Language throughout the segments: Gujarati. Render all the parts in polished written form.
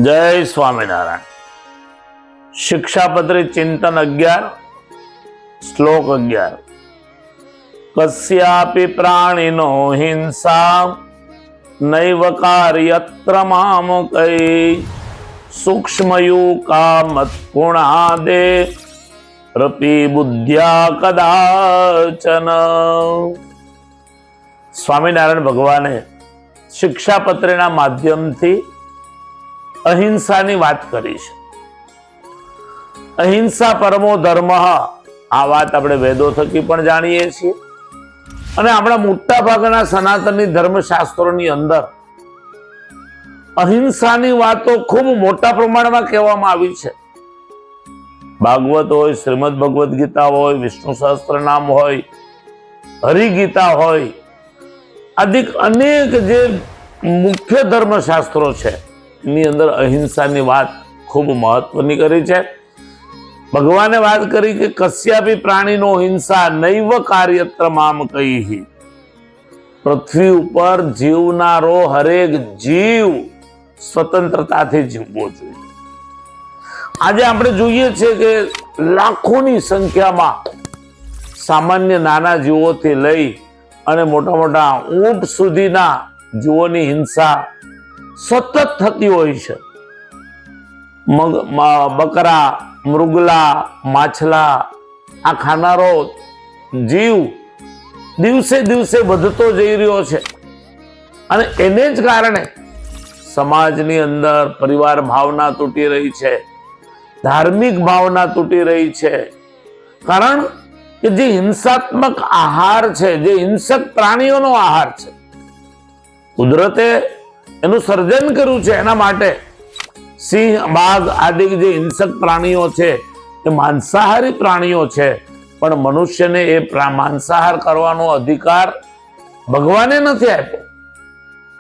जय स्वामीनारायण। शिक्षापत्री चिंतन 11 श्लोक 11। कस्यापि प्राणिनो हिंसा नैव कार्यत्र मामकै सूक्ष्मयूका मत्कुणादे रपि बुद्ध्या कदाचन। स्वामीनारायण भगवाने शिक्षापत्रीना माध्यमथी अहिंसानी वात करी छे। अहिंसा परमो धर्म, आ वात આપણે વેદો થકી પણ જાણીએ છીએ અને આપણા મોટા ભાગના સનાતની ધર્મશાસ્ત્રોની અંદર અહિંસાની વાતો ખૂબ મોટા પ્રમાણમાં કહેવામાં આવી છે। ભાગવત હોય, શ્રીમદ ભગવદ ગીતા હોય, વિષ્ણુ સહસ્ત્રનામ હોય, હરિગીતા હોય, આદિ અનેક જે મુખ્ય ધર્મશાસ્ત્રો છે એની અંદર અહિંસાની વાત ખૂબ મહત્વની કરી છે। ભગવાને વાત કરી કે કસ્યાપી પ્રાણીનો હિંસા નૈવ કાર્યત્ર મામકૈહિ। પૃથ્વી ઉપર જીવનારો હરેક જીવ સ્વતંત્રતાથી જીવવો જોઈએ। આજે આપણે જોઈએ છે કે લાખોની સંખ્યામાં સામાન્ય નાના જીવોથી લઈ અને મોટા મોટા ઊંટ સુધીના જીવોની હિંસા સતત થતી હોય છે। બકરા, મૃગલા, માછલા, આ ખાનારો જીવ દિવસે દિવસે વધતો જઈ રહ્યો છે અને એને જ કારણે સમાજની અંદર પરિવાર ભાવના તૂટી રહી છે, ધાર્મિક ભાવના તૂટી રહી છે। કારણ કે જે હિંસાત્મક આહાર છે, જે હિંસક પ્રાણીઓનો આહાર છે, કુદરતે એનું સર્જન કર્યું છે એના માટે। સિંહ, બાઘ આદિ જે હિંસક પ્રાણીઓ છે એ માંસાહારી પ્રાણીઓ છે, પણ મનુષ્યને એ માંસાહાર કરવાનો અધિકાર ભગવાને નથી આપ્યો।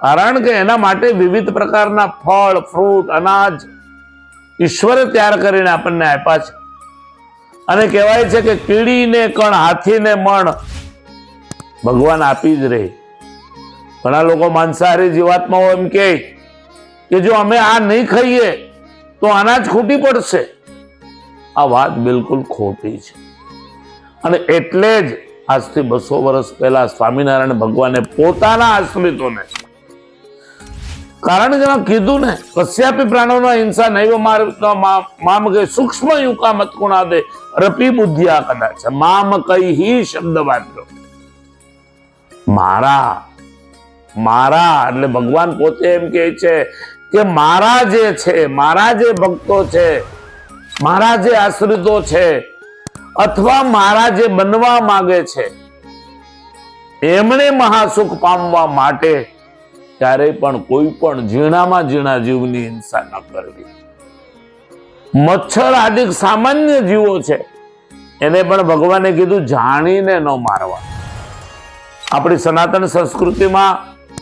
કારણ કે એના માટે વિવિધ પ્રકારના ફળ, ફ્રૂટ, અનાજ ઈશ્વરે તૈયાર કરીને આપણને આપ્યા છે। અને કહેવાય છે કે કીડીને કણ, હાથીને મણ ભગવાન આપી જ રહે। ઘણા લોકો માંસાહારી જીવાત્માઓ એમ કે જો અમે આ નહીં ખાઈએ તો અનાજ ખૂટી પડશે। આ વાત બિલકુલ ખોટી છે અને એટલે જ આજથી 200 વર્ષ પહેલા સ્વામિનારાયણ ભગવાને પોતાના આશ્રિતોને, કારણ કે કીધું ને કસ્યાપી પ્રાણોનો હિંસા નૈવ મામકે સૂક્ષ્મ યુકા મત્કુણાદે રપી બુદ્ધિયા કદાચ। મામકૈહિ શબ્દ વાપર્યો। મારા એટલે ભગવાન પોતે એમ કહે છે કે મારા જે છે, મારા જે ભક્તો છે, મારા જે આશ્રિતો છે, અથવા મારા જે બનવા માંગે છે, એમણે મહાસુખ પામવા માટે ક્યારેય પણ કોઈ પણ ઝીણામાં ઝીણા જીવની હિંસા ન કરવી। મચ્છર આદિ સામાન્ય જીવો છે એને પણ ભગવાને કીધું જાણીને ન મારવા। આપણી સનાતન સંસ્કૃતિમાં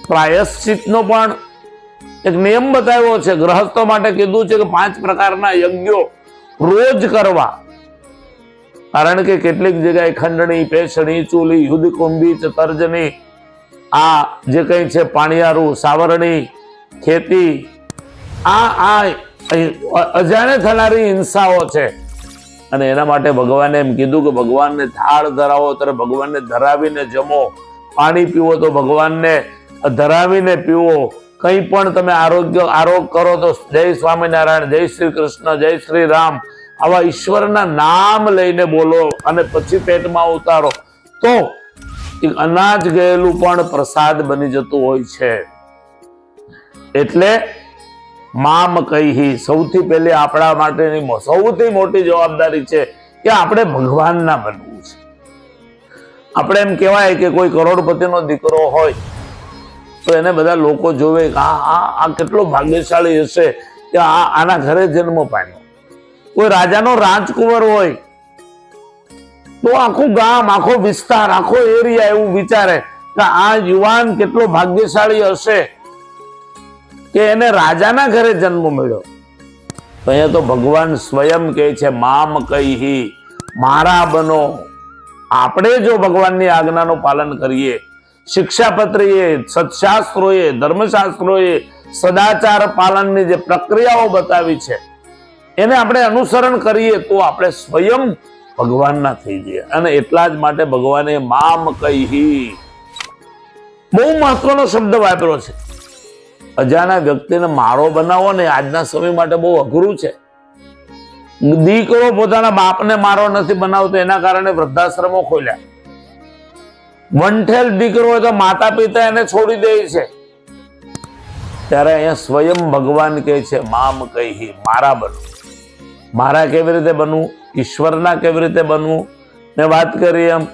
પ્રાયશ્ચિતનો પણ એક નિયમ બતાવ્યો છે। ગૃહસ્થો માટે કીધું છે કે 5 પ્રકારના યજ્ઞો રોજ કરવા। કારણ કે કેટલીક જગ્યાએ ખંડણી, પેસણી, ચૂલી, યુદ્ધકુંભી, તર્જની, આ જે કઈ છે પાણિયારું, સાવરણી, ખેતી, આ અજાણે થનારી હિંસાઓ છે અને એના માટે ભગવાને એમ કીધું કે ભગવાનને થાળ ધરાવો ત્યારે ભગવાનને ધરાવીને જમો, પાણી પીવો તો ભગવાનને ધરાવીને પીવો। કંઈ પણ તમે આરોગ કરો તો જય સ્વામિનારાયણ, જય શ્રી કૃષ્ણ, જય શ્રી રામ આવા ઈશ્વરના નામ લઈને બોલો અને પછી પેટમાં ઉતારો તો અનાજ ગયેલું પણ પ્રસાદ બની જતું હોય છે। એટલે મામકૈહિ સૌથી પહેલી આપણા માટેની સૌથી મોટી જવાબદારી છે કે આપણે ભગવાનના બનવું છે। આપણે એમ કહેવાય કે કોઈ કરોડપતિનો દીકરો હોય તો એને બધા લોકો જોવે કે આ કેટલો ભાગ્યશાળી હશે કે આના ઘરે જન્મ પામ્યો। કોઈ રાજાનો રાજકુંવર હોય તો આખું ગામ, આખો વિસ્તાર, આખો એરિયા એવું વિચારે કે આ યુવાન કેટલો ભાગ્યશાળી હશે કે એને રાજાના ઘરે જન્મ મળ્યો। તો અહીંયા તો ભગવાન સ્વયં કહે છે મામકૈહિ, મારા બનો। આપણે જો ભગવાનની આજ્ઞાનું પાલન કરીએ, શિક્ષાપત્રીએ, સત્શાસ્ત્રોએ, ધર્મશાસ્ત્રોએ સદાચાર પાલનની જે પ્રક્રિયાઓ બતાવી છે એને આપણે અનુસરણ કરીએ તો આપણે સ્વયં ભગવાનના થઈ જઈએ. અને એટલા જ માટે ભગવાને મામ કહી બહુ મહત્વનો શબ્દ વાપર્યો છે. અજાણા વ્યક્તિને મારો બનાવો ને આજના સમય માટે બહુ અઘરું છે. દીકરો પોતાના બાપને મારો નથી બનાવતો, એના કારણે વૃદ્ધાશ્રમો ખોલ્યા. વંઠેલ દીકરો હોય તો માતા પિતા એને છોડી દે છે. ત્યારે અહીંયા સ્વયં ભગવાન કહે છે મામ કહી, મારા બનવું. મારા કેવી રીતે બનવું? ઈશ્વરના કેવી રીતે બનવું? મેં વાત કરી એમ,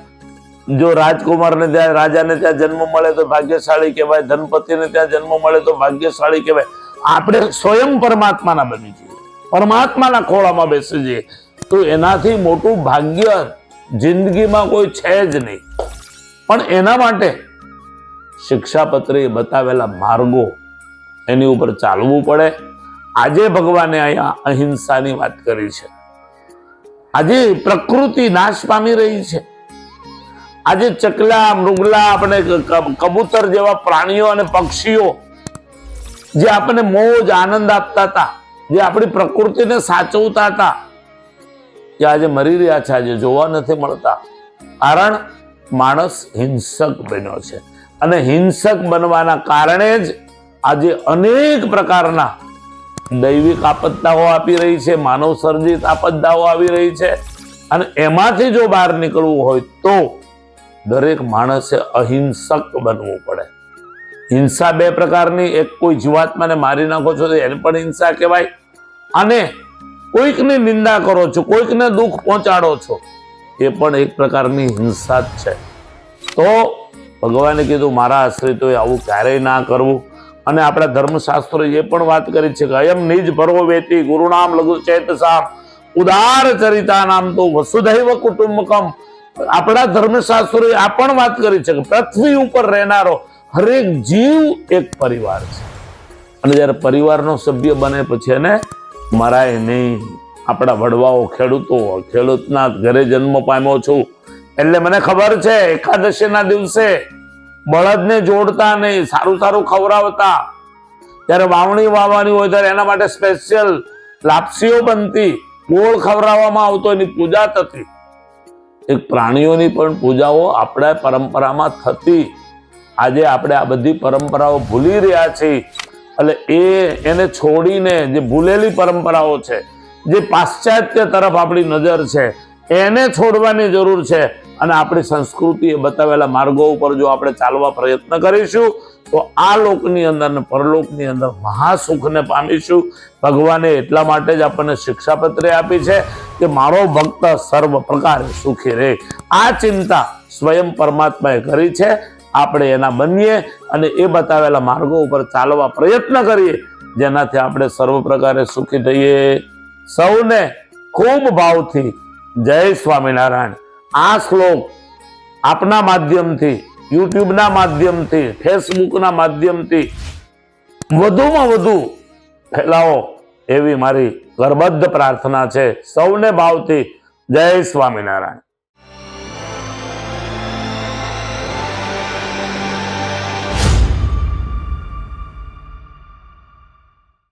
જો રાજકુમારને ત્યાં રાજાને ત્યાં જન્મ મળે તો ભાગ્યશાળી કહેવાય, ધનપતિને ત્યાં જન્મ મળે તો ભાગ્યશાળી કહેવાય. આપણે સ્વયં પરમાત્માના બની જઈએ, પરમાત્માના ખોળામાં બેસી જઈએ તો એનાથી મોટું ભાગ્ય જિંદગીમાં કોઈ છે જ નહીં. પણ એના માટે શિક્ષાપત્રી બતાવેલા માર્ગો એની ઉપર ચાલવું પડે. આજે ભગવાને અહીંયા અહિંસાની વાત કરી છે. આજે પ્રકૃતિ નાશ પામી રહી છે. આજે ચકલા, મૃગલા, આપણે કબૂતર જેવા પ્રાણીઓ અને પક્ષીઓ જે આપણને મોજ આનંદ આપતા હતા, જે આપણી પ્રકૃતિને સાચવતા હતા, એ આજે મરી રહ્યા છે, આજે જોવા નથી મળતા. કારણ માણસ હિંસક બન્યો છે. અને હિંસક બનવાના કારણે જ આજે અનેક પ્રકારના દૈવિક આપદાઓ આપી રહી છે, માનવ સર્જિત આપદાઓ આવી રહી છે. અને એમાંથી જો બહાર નીકળવું હોય તો દરેક માણસે અહિંસક બનવું પડે. હિંસા બે પ્રકારની, એક કોઈ જીવાત્માને મારી નાખો છો તો એને પણ હિંસા કહેવાય, અને કોઈકની નિંદા કરો છો, કોઈકને દુઃખ પહોંચાડો છો, એ પણ એક પ્રકારની હિંસા જ છે. તો ભગવાને કીધું મારા આશ્રિતોએ આવું ક્યારેય ના કરવું. અને આપણા ધર્મશાસ્ત્રોએ એ પણ વાત કરી છે કે અયમ નિજ ભરો વેતી ગુરુનામ લઘુ ચેતસામ ઉદાર ચરિતા નામ તો વસુધૈવ કુટુંબકમ. આપણા ધર્મશાસ્ત્રોએ આ પણ વાત કરી છે કે પૃથ્વી ઉપર રહેનારો હરેક જીવ એક પરિવાર છે. અને જયારે પરિવારનો સભ્ય બને પછી એને મરાય નહીં. આપણા વડવાઓ ખેડૂતો, ખેડૂતના ઘરે જન્મ પામ્યો છું એટલે મને ખબર છે એકાદશીના દિવસે બળદને જોડતા નહીં, સારું સારું ખવડાવતા. ત્યારે વાવણી વાવવાની હોય ત્યારે એના માટે સ્પેશિયલ લાપસીઓ બનતી, ગોળ ખવડાવવામાં આવતો, એની પૂજા થતી. એક પ્રાણીઓની પણ પૂજાઓ આપણા પરંપરામાં થતી. આજે આપણે આ બધી પરંપરાઓ ભૂલી રહ્યા છીએ. એટલે એને છોડીને જે ભૂલેલી પરંપરાઓ છે, જે પાશ્ચાત્ય તરફ આપણી નજર છે, એને છોડવાની જરૂર છે. અને આપણી સંસ્કૃતિએ બતાવેલા માર્ગો ઉપર જો આપણે ચાલવા પ્રયત્ન કરીશું તો આ લોકની અંદર ને પરલોકની અંદર મહાસુખને પામીશું. ભગવાને એટલા માટે જ આપણને શિક્ષાપત્રી આપી છે કે મારો ભક્ત સર્વ પ્રકારે સુખી રહે. આ ચિંતા સ્વયં પરમાત્માએ કરી છે. આપણે એના બનીએ અને એ બતાવેલા માર્ગો ઉપર ચાલવા પ્રયત્ન કરીએ, જેનાથી આપણે સર્વ પ્રકારે સુખી થઈએ. સૌને ખૂબ ભાવથી જય સ્વામિનારાયણ. આ શ્લોક આપના માધ્યમથી, યુટ્યુબના માધ્યમથી, ફેસબુકના માધ્યમથી વધુમાં વધુ ફેલાવો એવી મારી ગરબદ્ધ પ્રાર્થના છે. સૌને ભાવથી જય સ્વામિનારાયણ.